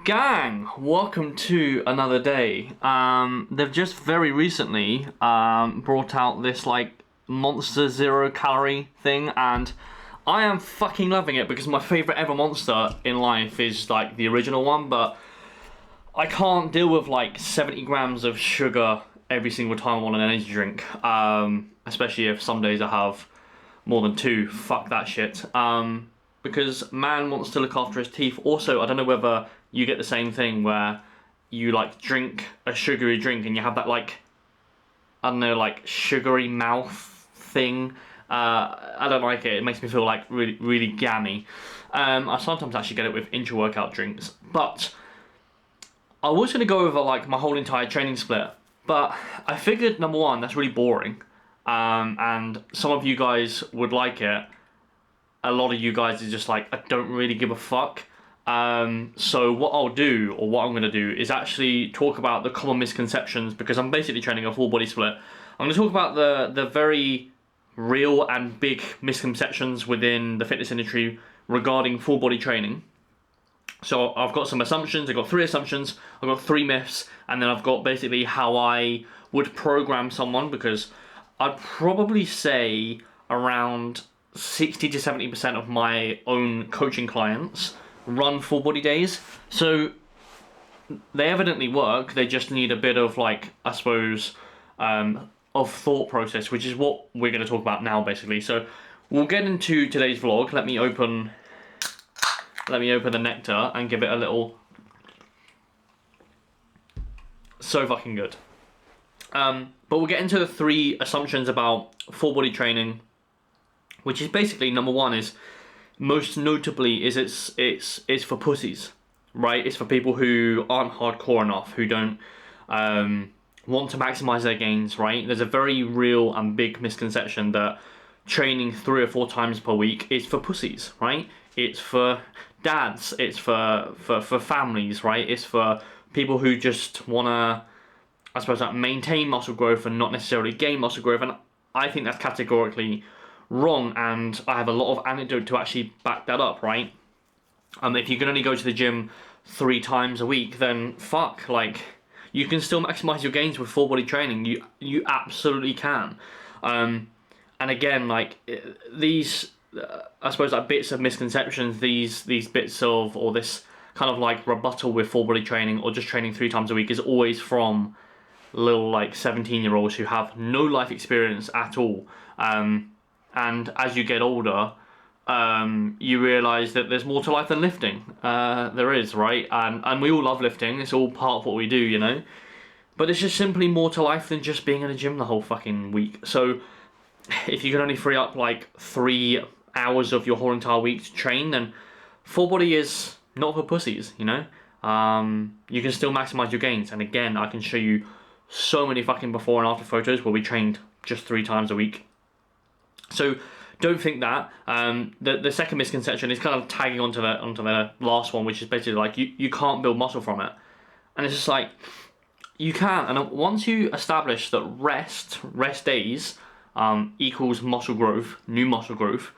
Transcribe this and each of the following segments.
Gang, welcome to another day. They've just very recently brought out this like monster 0 calorie thing, and I am fucking loving it because my favorite ever monster in life is like the original one, but I can't deal with like 70 grams of sugar every single time I want an energy drink, especially if some days I have more than two. Fuck that shit. Because man wants to look after his teeth. Also, I don't know whether you get the same thing where you like drink a sugary drink and you have that like, I don't know, like sugary mouth thing. I don't like it. It makes me feel like really gammy. I sometimes actually get it with intra-workout drinks. But I was going to go over like my whole entire training split. But I figured, number one, that's really boring. And some of you guys would like it. A lot of you guys are just like, I don't really give a fuck. So what I'll do, or what I'm going to do, is actually talk about the common misconceptions, because I'm basically training a full body split. I'm going to talk about the very real and big misconceptions within the fitness industry regarding full body training. So I've got some assumptions, I've got 3 assumptions, I've got 3 myths, and then I've got basically how I would program someone, because I'd probably say around 60 to 70% of my own coaching clients run full body days. So they evidently work, they just need a bit of like, I suppose, of thought process, which is what we're going to talk about now basically. So we'll get into today's vlog. Let me open the nectar and give it a little. So fucking good. But we'll get into the 3 assumptions about full body training, which is basically, number one is, most notably, is it's for pussies, right? It's for people who aren't hardcore enough, who don't want to maximize their gains, right? There's a very real and big misconception that training 3 or 4 times per week is for pussies, right? It's for dads, it's for families, right? It's for people who just want to, I suppose, like, maintain muscle growth and not necessarily gain muscle growth. And I think that's categorically wrong, and I have a lot of anecdote to actually back that up, right? If you can only go to the gym 3 times a week, then fuck, like, you can still maximize your gains with full body training. You absolutely can. And again, like, these, I suppose, like, bits of misconceptions, these bits of, or this kind of like rebuttal with full body training or just training 3 times a week, is always from little like 17-year-olds who have no life experience at all. And as you get older, you realise that there's more to life than lifting. There is, right? And we all love lifting. It's all part of what we do, you know? But it's just simply more to life than just being in a gym the whole fucking week. So if you can only free up like 3 hours of your whole entire week to train, then full body is not for pussies, you know? You can still maximise your gains. And again, I can show you so many fucking before and after photos where we trained just 3 times a week. So don't think that. The second misconception is kind of tagging onto the last one, which is basically like you can't build muscle from it. And it's just like, you can. And once you establish that rest days equals muscle growth, new muscle growth,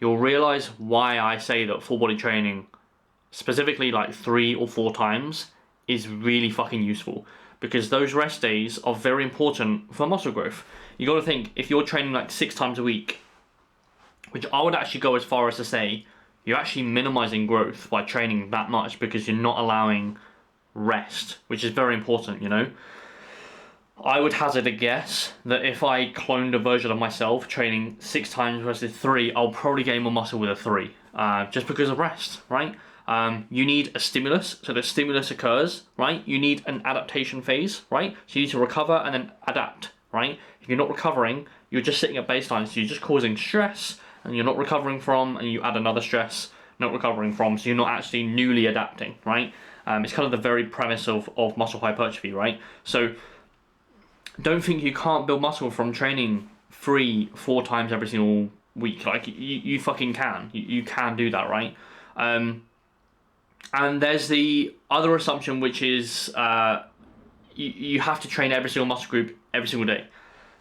you'll realise why I say that full body training, specifically like 3 or 4 times, is really fucking useful. Because those rest days are very important for muscle growth. You got to think, if you're training like 6 times a week, which I would actually go as far as to say, you're actually minimizing growth by training that much, because you're not allowing rest, which is very important, you know? I would hazard a guess that if I cloned a version of myself training 6 times versus 3, I'll probably gain more muscle with a 3, just because of rest, right? You need a stimulus, so the stimulus occurs, right? You need an adaptation phase, right? So you need to recover and then adapt, right? If you're not recovering, you're just sitting at baseline, so you're just causing stress, and you're not recovering from, and you add another stress, not recovering from, so you're not actually newly adapting, right? It's kind of the very premise of muscle hypertrophy, right? So don't think you can't build muscle from training 3-4 times every single week. Like, you fucking can. You can do that, right? And there's the other assumption, which is you have to train every single muscle group every single day.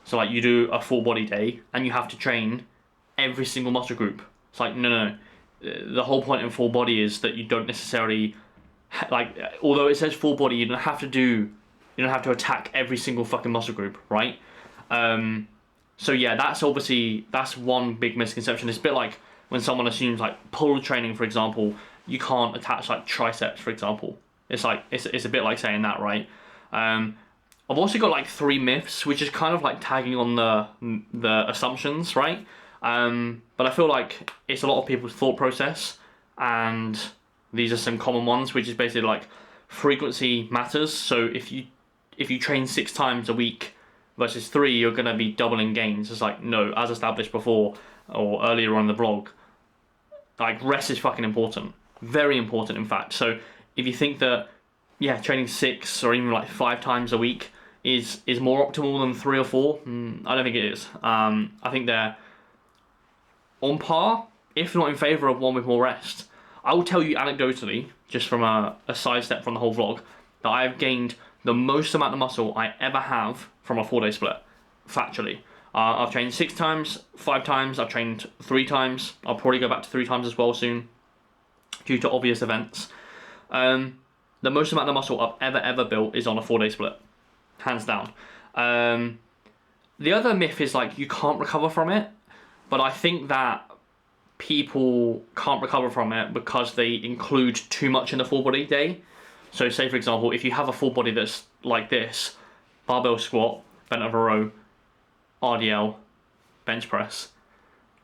So like, you do a full body day and you have to train every single muscle group. It's like, no. The whole point in full body is that you don't necessarily like, although it says full body, you don't have to attack every single fucking muscle group, right? So yeah, that's one big misconception. It's a bit like when someone assumes like pull training, for example, you can't attach like triceps, for example. It's like it's a bit like saying that, right? I've also got like 3 myths, which is kind of like tagging on the assumptions, right? But I feel like it's a lot of people's thought process, and these are some common ones, which is basically like frequency matters. So if you train 6 times a week versus 3, you're gonna be doubling gains. It's like, no, as established before or earlier on in the blog, like rest is fucking important, very important, in fact. So if you think that, yeah, training 6 or even like 5 times a week is more optimal than 3 or 4, I don't think it is. I think they're on par, if not in favour of one with more rest. I will tell you anecdotally, just from a sidestep from the whole vlog, that I have gained the most amount of muscle I ever have from a 4-day split, factually. I've trained 6 times, 5 times, I've trained 3 times. I'll probably go back to 3 times as well soon, due to obvious events. The most amount of muscle I've ever built is on a 4-day split, hands down. The other myth is like you can't recover from it, but I think that people can't recover from it because they include too much in the full body day. So say for example, if you have a full body that's like this, barbell squat, bent over row, RDL, bench press,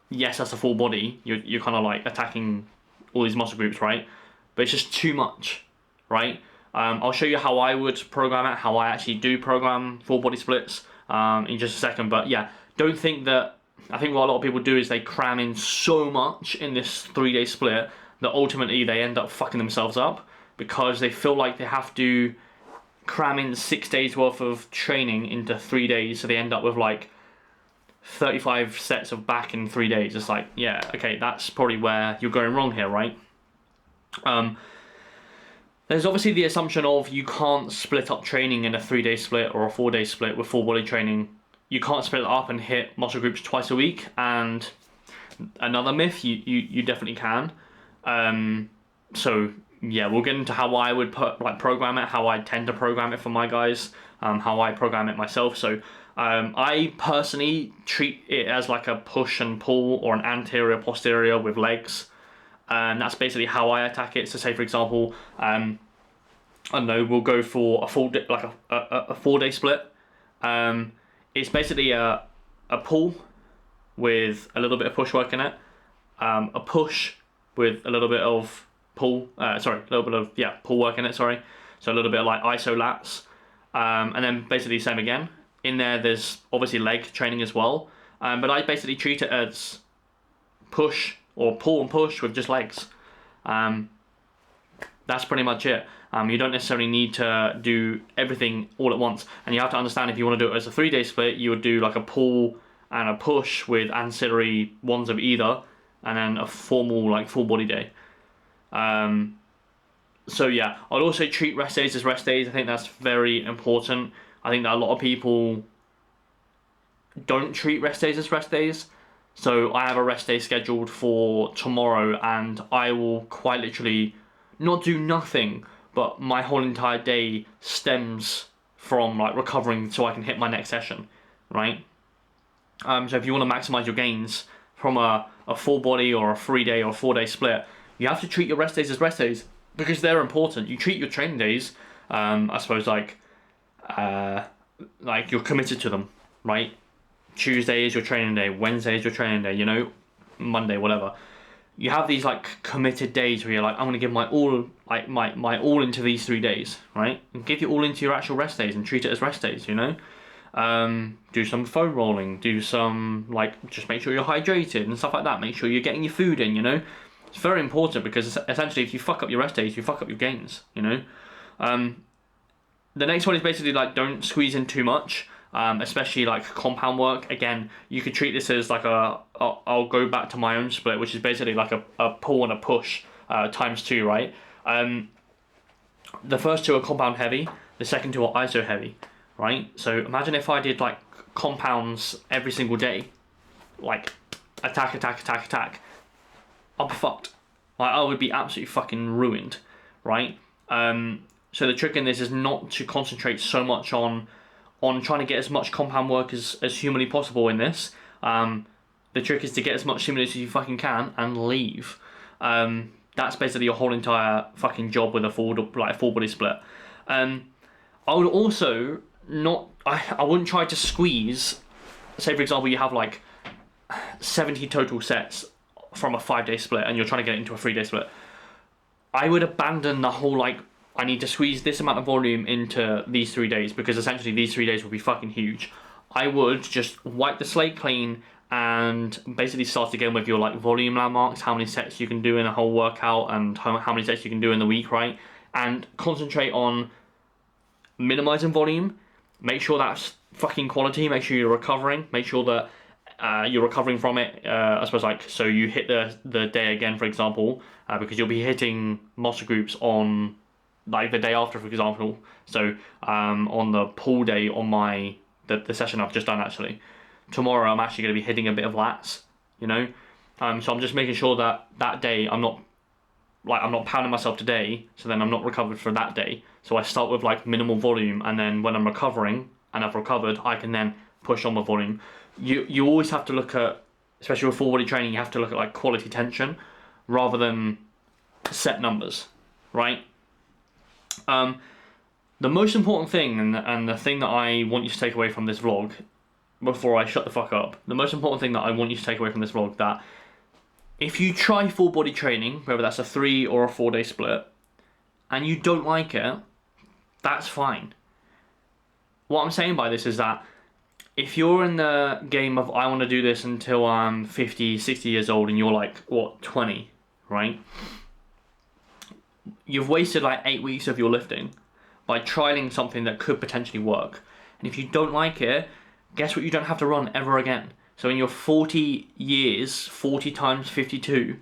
yes, that's a full body, you're kind of like attacking all these muscle groups, right? But it's just too much, right? I'll show you how I would program it, how I actually do program full body splits in just a second. But yeah, don't think that, I think what a lot of people do is they cram in so much in this 3-day split that ultimately they end up fucking themselves up, because they feel like they have to cram in 6 days worth of training into 3 days, so they end up with like 35 sets of back in 3 days. It's like, yeah, okay, that's probably where you're going wrong here, right? There's obviously the assumption of you can't split up training in a 3-day split or a 4-day split with full body training. You can't split it up and hit muscle groups twice a week. And another myth, you definitely can. So yeah, we'll get into how I would program it, how I tend to program it for my guys, how I program it myself. So I personally treat it as like a push and pull, or an anterior posterior with legs. And that's basically how I attack it. So say for example, I don't know, we'll go for a full day, like a 4-day split. It's basically a pull with a little bit of push work in it, a push with a little bit of pull, pull work in it, sorry. So a little bit of like iso lats, and then basically same again. In there's obviously leg training as well, but I basically treat it as push or pull and push with just legs. That's pretty much it. You don't necessarily need to do everything all at once, and you have to understand, if you want to do it as a 3-day split, you would do like a pull and a push with ancillary ones of either, and then a formal like full body day. So yeah, I'd also treat rest days as rest days. I think that's very important. I think that a lot of people don't treat rest days as rest days. So I have a rest day scheduled for tomorrow, and I will quite literally not do nothing, but my whole entire day stems from like recovering so I can hit my next session, right? So if you want to maximize your gains from a full body or a 3-day or 4-day split, you have to treat your rest days as rest days, because they're important. You treat your training days, I suppose, like you're committed to them, right? Tuesday is your training day, Wednesday is your training day, you know, Monday, whatever. You have these like committed days where you're like, I'm going to give my all, like my all into these 3 days, right? And give your all into your actual rest days and treat it as rest days, you know? Do some foam rolling, do some, like, just make sure you're hydrated and stuff like that. Make sure you're getting your food in, you know? It's very important, because essentially if you fuck up your rest days, you fuck up your gains, you know? The next one is basically like, don't squeeze in too much. Especially like compound work. Again, you could treat this as like I'll go back to my own split, which is basically like a pull and a push times 2, right? The first 2 are compound heavy, the second 2 are iso heavy, right? So imagine if I did like compounds every single day, like attack, I'll be fucked. Like, I would be absolutely fucking ruined, right? So the trick in this is not to concentrate so much on trying to get as much compound work as humanly possible in this. The trick is to get as much stimulus as you fucking can and leave. That's basically your whole entire fucking job with a full body split. I would also not. I wouldn't try to squeeze. Say for example, you have like 70 total sets from a 5-day split, and you're trying to get it into a 3-day split. I would abandon the whole like, I need to squeeze this amount of volume into these 3 days, because essentially these 3 days will be fucking huge. I would just wipe the slate clean and basically start again with your like volume landmarks, how many sets you can do in a whole workout and how many sets you can do in the week, right? And concentrate on minimizing volume. Make sure that's fucking quality. Make sure you're recovering. Make sure that you're recovering from it. I suppose like, so you hit the day again, for example, because you'll be hitting muscle groups on like the day after, for example. So on the pull day on the session I've just done actually, tomorrow I'm actually going to be hitting a bit of lats, you know. So I'm just making sure that day I'm not pounding myself today, so then I'm not recovered for that day. So I start with like minimal volume, and then when I'm recovering and I've recovered, I can then push on with volume. You always have to look at, especially with full body training, you have to look at like quality tension rather than set numbers, right? The most important thing, and the thing that I want you to take away from this vlog, before I shut the fuck up, the most important thing that I want you to take away from this vlog, that if you try full body training, whether that's a 3 or a 4-day split, and you don't like it, that's fine. What I'm saying by this is that if you're in the game of I want to do this until I'm 50, 60 years old, and you're like, what, 20, right? You've wasted like 8 weeks of your lifting by trialing something that could potentially work. And if you don't like it, guess what, you don't have to run ever again. So in your 40 years, 40 times 52,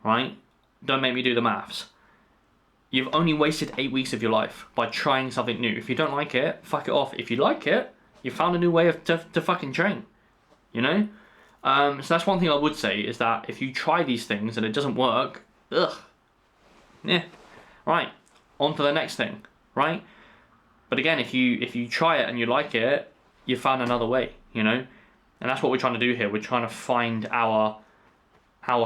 right? Don't make me do the maths. You've only wasted 8 weeks of your life by trying something new. If you don't like it, fuck it off. If you like it, you found a new way to fucking train, you know? So that's one thing I would say, is that if you try these things and it doesn't work, yeah, right, on to the next thing, right? But again, if you try it and you like it, you found another way, you know? And that's what we're trying to do here. We're trying to find our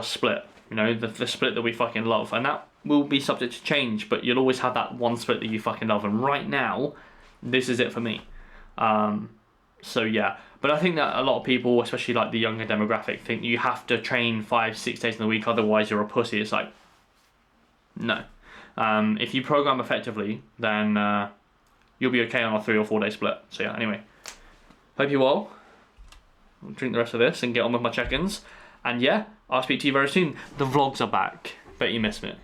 split, you know, the split that we fucking love. And that will be subject to change, but you'll always have that one split that you fucking love. And right now, this is it for me. So yeah, but I think that a lot of people, especially like the younger demographic, think you have to train 5-6 days in the week, otherwise you're a pussy. It's like, no. If you program effectively, then you'll be okay on a 3 or 4 day split. So yeah, anyway, hope you well. I'll drink the rest of this and get on with my check-ins. And yeah, I'll speak to you very soon. The vlogs are back. Bet you missed me.